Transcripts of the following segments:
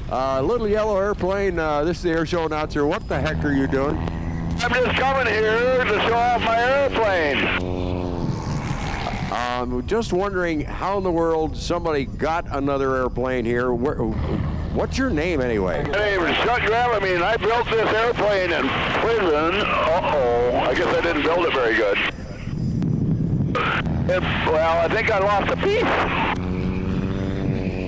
Little yellow airplane, this is the air show announcer. What the heck are you doing? I'm just coming here to show off my airplane. Just wondering how in the world somebody got another airplane here. What's your name anyway? My name is Chuck Gravamine. I built this airplane in prison. I guess I didn't build it very good. Well, I think I lost a piece.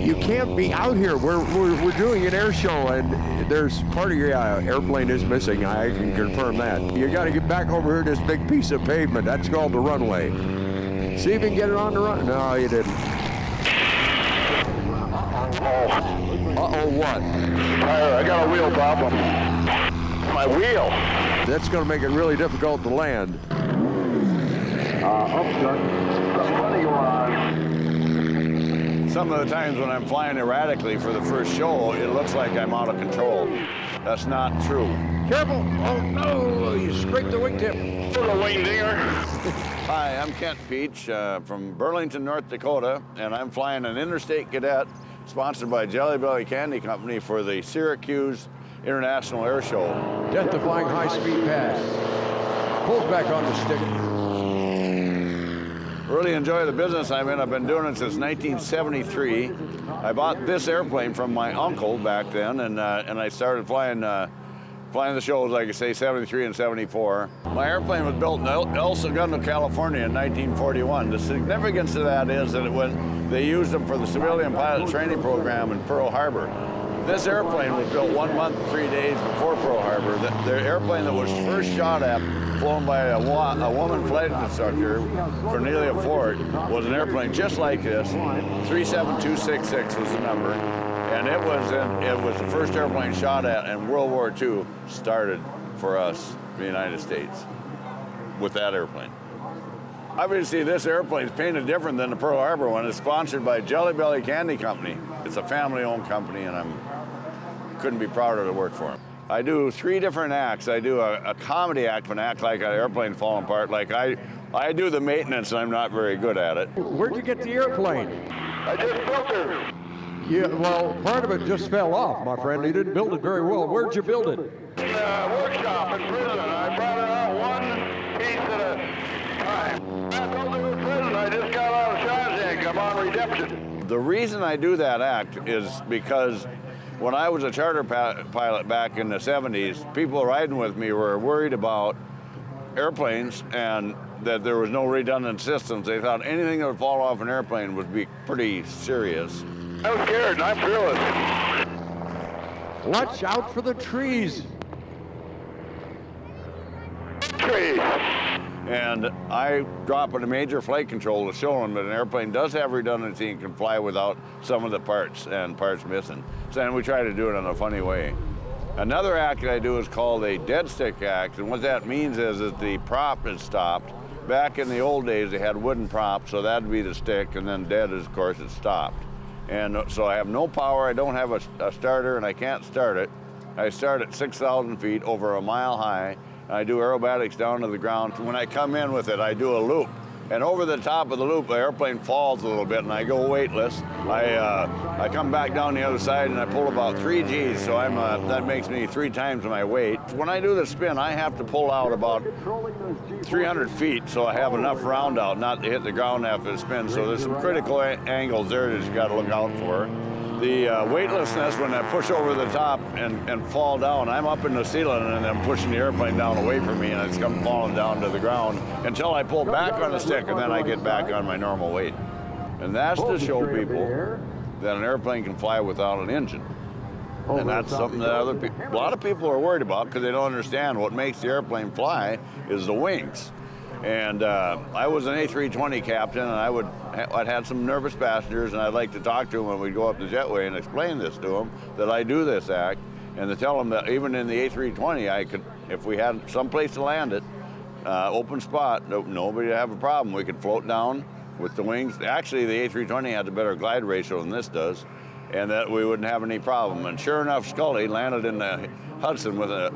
You can't be out here. We're doing an air show, and there's part of your airplane is missing. I can confirm that. You got to get back over here to this big piece of pavement. That's called the runway. See if you can get it on the run. No, you didn't. Uh-oh, what? I got a wheel problem. My wheel. That's going to make it really difficult to land. Some of the times when I'm flying erratically for the first show, it looks like I'm out of control. That's not true. Careful! Oh no! You scraped the wingtip. The wing dinger. Hi, I'm Kent Pietch from Burlington, North Dakota, and I'm flying an Interstate Cadet sponsored by Jelly Belly Candy Company for the Syracuse International Air Show. Death-defying high-speed pass. Pulls back on the stick. Really enjoy the business I'm in. I've been doing it since 1973. I bought this airplane from my uncle back then, and I started flying the shows, like I say, 73 and 74. My airplane was built in El Segundo, California in 1941. The significance of that is that they used them for the civilian pilot training program in Pearl Harbor. This airplane was built 1 month, 3 days before Pearl Harbor. The airplane that was first shot at, flown by a woman flight instructor, Cornelia Ford, was an airplane just like this. 37266 was the number. And it was the first airplane shot at, and World War II started for us, the United States, with that airplane. Obviously, this airplane is painted different than the Pearl Harbor one. It's sponsored by Jelly Belly Candy Company. It's a family-owned company, and I couldn't be prouder to work for them. I do 3 different acts. I do a comedy act, an act like an airplane falling apart. Like I do the maintenance, and I'm not very good at it. Where'd you get the airplane? I just built it. Yeah, well, part of it just fell off, my friend. You didn't build it very well. Where'd you build it? In a workshop in prison. I brought it out one piece at a time. I built it in prison. I just got out of Shawshank. I'm on redemption. The reason I do that act is because when I was a charter pilot back in the 70s, people riding with me were worried about airplanes and that there was no redundant systems. They thought anything that would fall off an airplane would be pretty serious. I was scared, and I'm fearless. Watch out for the trees. Trees. And I drop in a major flight control to show them that an airplane does have redundancy and can fly without some of the parts and parts missing. So then we try to do it in a funny way. Another act that I do is called a dead stick act, and what that means is that the prop is stopped. Back in the old days, they had wooden props, so that'd be the stick, and then dead is, of course, it's stopped. And so I have no power, I don't have a starter, and I can't start it. I start at 6,000 feet over a mile high, and I do aerobatics down to the ground. When I come in with it, I do a loop. And over the top of the loop, the airplane falls a little bit, and I go weightless. I come back down the other side, and I pull about 3 Gs, so that makes me 3 times my weight. When I do the spin, I have to pull out about 300 feet, so I have enough round out, not to hit the ground after the spin. So there's some critical angles there that you got to look out for. The weightlessness, when I push over the top and fall down, I'm up in the ceiling and I'm pushing the airplane down away from me, and it's come falling down to the ground until I pull back on the stick, and then I get back on my normal weight. And that's to show people that an airplane can fly without an engine. And that's something that a lot of people are worried about because they don't understand what makes the airplane fly is the wings. And I was an A320 captain, and I'd had some nervous passengers, and I'd like to talk to them when we'd go up the jetway and explain this to them, that I do this act, and to tell them that even in the A320, I could, if we had some place to land it, open spot, nobody would have a problem. We could float down with the wings. Actually, the A320 had a better glide ratio than this does, and that we wouldn't have any problem. And sure enough, Scully landed in the Hudson with a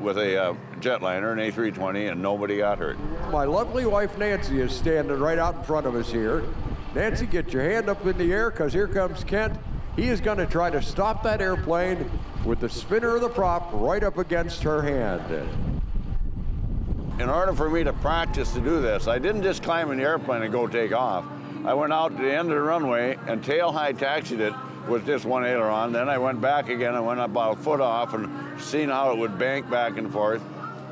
jetliner, an A320, and nobody got hurt. My lovely wife Nancy is standing right out in front of us here. Nancy, get your hand up in the air, because here comes Kent He is going to try to stop that airplane with the spinner of the prop right up against her hand. In order for me to practice to do this, I didn't just climb in the airplane and go take off. I went out to the end of the runway and tail high taxied it with just one aileron. Then I went back again. I went about a foot off and seen how it would bank back and forth.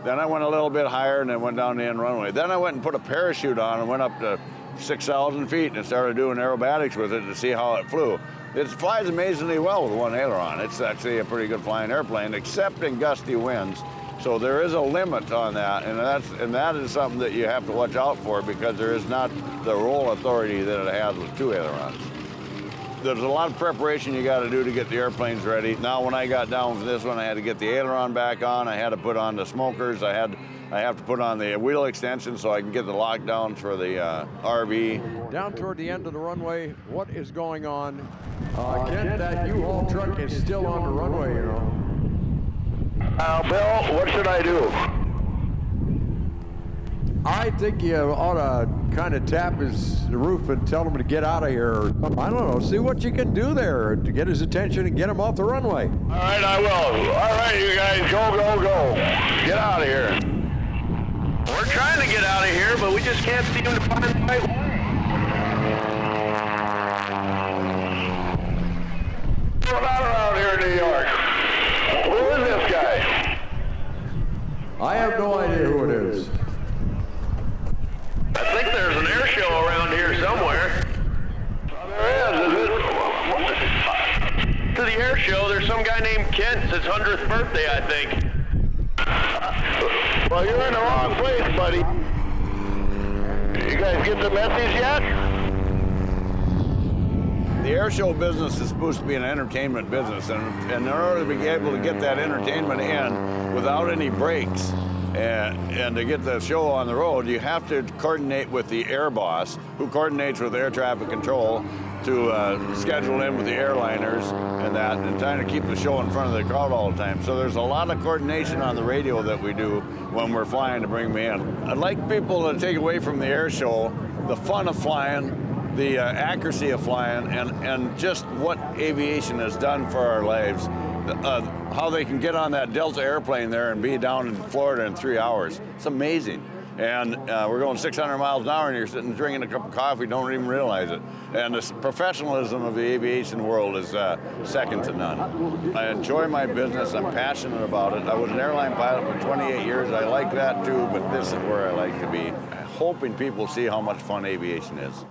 Then I went a little bit higher and then went down the end runway. Then I went and put a parachute on and went up to 6,000 feet and started doing aerobatics with it to see how it flew. It flies amazingly well with one aileron. It's actually a pretty good flying airplane, except in gusty winds. So there is a limit on that, and that is something that you have to watch out for because there is not the roll authority that it has with two ailerons. There's a lot of preparation you got to do to get the airplanes ready. Now, when I got down for this one, I had to get the aileron back on. I had to put on the smokers. I have to put on the wheel extension so I can get the lockdowns for the RV. Down toward the end of the runway, what is going on? Kent, that U-Haul truck is still on the runway, you know. Bill, what should I do? I think you ought to kind of tap the roof and tell him to get out of here. I don't know, see what you can do there to get his attention and get him off the runway. All right, I will. All right, you guys, go, go, go. Get out of here. We're trying to get out of here, but we just can't seem to find the right way. What's going on around here in New York? Who is this guy? I have no idea who it is. I think there's an air show around here somewhere. There is it? To the air show, there's some guy named Kent. It's his 100th birthday, I think. Well, you're in the wrong place, buddy. You guys get the message yet? The air show business is supposed to be an entertainment business, and in order to be able to get that entertainment in without any breaks and to get the show on the road, you have to coordinate with the air boss, who coordinates with air traffic control to schedule in with the airliners and trying to keep the show in front of the crowd all the time. So there's a lot of coordination on the radio that we do when we're flying to bring me in. I'd like people to take away from the air show the fun of flying, the accuracy of flying, and just what aviation has done for our lives. How they can get on that Delta airplane there and be down in Florida in 3 hours. It's amazing. And we're going 600 miles an hour and you're sitting drinking a cup of coffee, don't even realize it. And the professionalism of the aviation world is second to none. I enjoy my business, I'm passionate about it. I was an airline pilot for 28 years, I like that too, but this is where I like to be. Hoping people see how much fun aviation is.